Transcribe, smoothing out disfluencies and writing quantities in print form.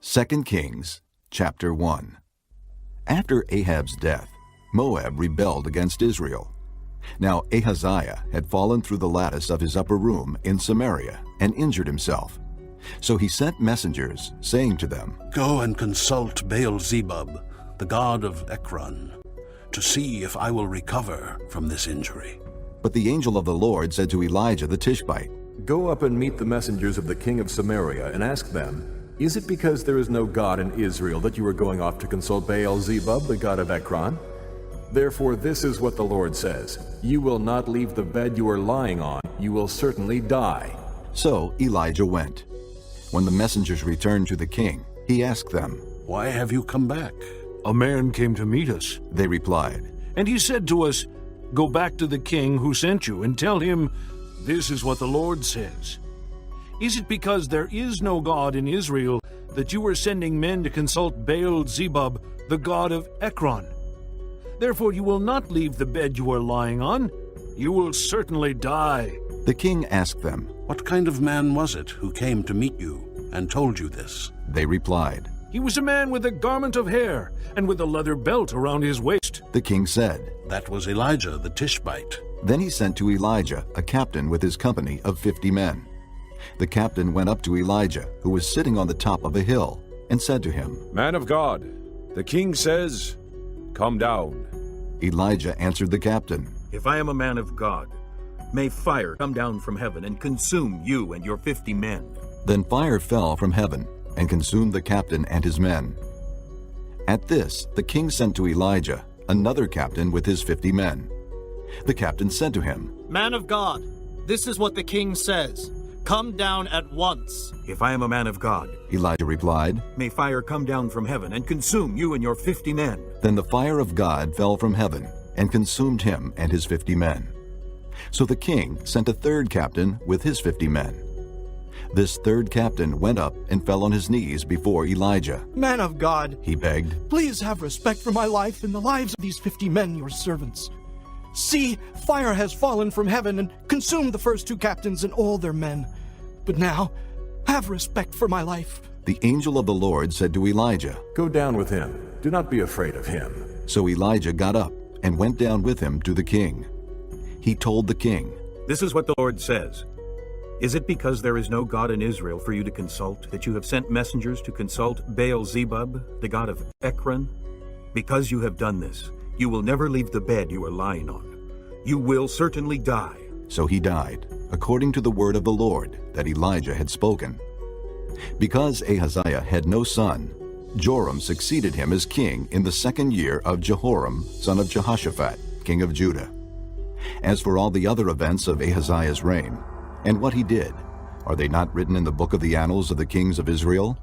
2 Kings chapter 1. After Ahab's death, Moab rebelled against Israel. Now Ahaziah had fallen through the lattice of his upper room in Samaria and injured himself. So he sent messengers, saying to them, "Go and consult Baal-zebub, the god of Ekron, to see if I will recover from this injury." But the angel of the Lord said to Elijah the Tishbite, "Go up and meet the messengers of the king of Samaria and ask them, is it because there is no God in Israel that you are going off to consult Baal-zebub, the god of Ekron? Therefore this is what the Lord says, you will not leave the bed you are lying on, you will certainly die." So Elijah went. When the messengers returned to the king, he asked them, "Why have you come back?" "A man came to meet us," They replied. "and he said to us, 'Go back to the king who sent you and tell him, this is what the Lord says. Is it because there is no God in Israel that you are sending men to consult Baal-zebub, the god of Ekron? Therefore you will not leave the bed you are lying on. You will certainly die.'" The king asked them. "What kind of man was it who came to meet you and told you this?" They replied. "He was a man with a garment of hair and with a leather belt around his waist." The king said. "That was Elijah the Tishbite." Then he sent to Elijah a captain with his company of 50 men. The captain went up to Elijah, who was sitting on the top of a hill, and said to him, "Man of God, the king says, 'Come down.'" Elijah answered the captain, "If I am a man of God, may fire come down from heaven and consume you and your 50 men." Then fire fell from heaven and consumed the captain and his men. At this, the king sent to Elijah another captain with his 50 men. The captain said to him, "Man of God, this is what the king says. Come down at once." "If I am a man of God, Elijah replied. may fire come down from heaven and consume you and your 50 men." Then the fire of God fell from heaven and consumed him and his 50 men. So the king sent a third captain with his 50 men. This third captain went up and fell on his knees before Elijah. "Man of God, He begged, please have respect for my life and the lives of these 50 men, your servants. See, fire has fallen from heaven and consumed the first 2 captains and all their men. But now, have respect for my life." The angel of the Lord said to Elijah, "Go down with him, do not be afraid of him." So Elijah got up and went down with him to the king. He told the king, "This is what the Lord says. Is it because there is no God in Israel for you to consult that you have sent messengers to consult Baal-zebub, the god of Ekron? Because you have done this, you will never leave the bed you are lying on. You will certainly die." So he died, according to the word of the Lord that Elijah had spoken. Because Ahaziah had no son, Joram succeeded him as king in the 2nd year of Jehoram, son of Jehoshaphat, king of Judah. As for all the other events of Ahaziah's reign, and what he did, are they not written in the book of the annals of the kings of Israel?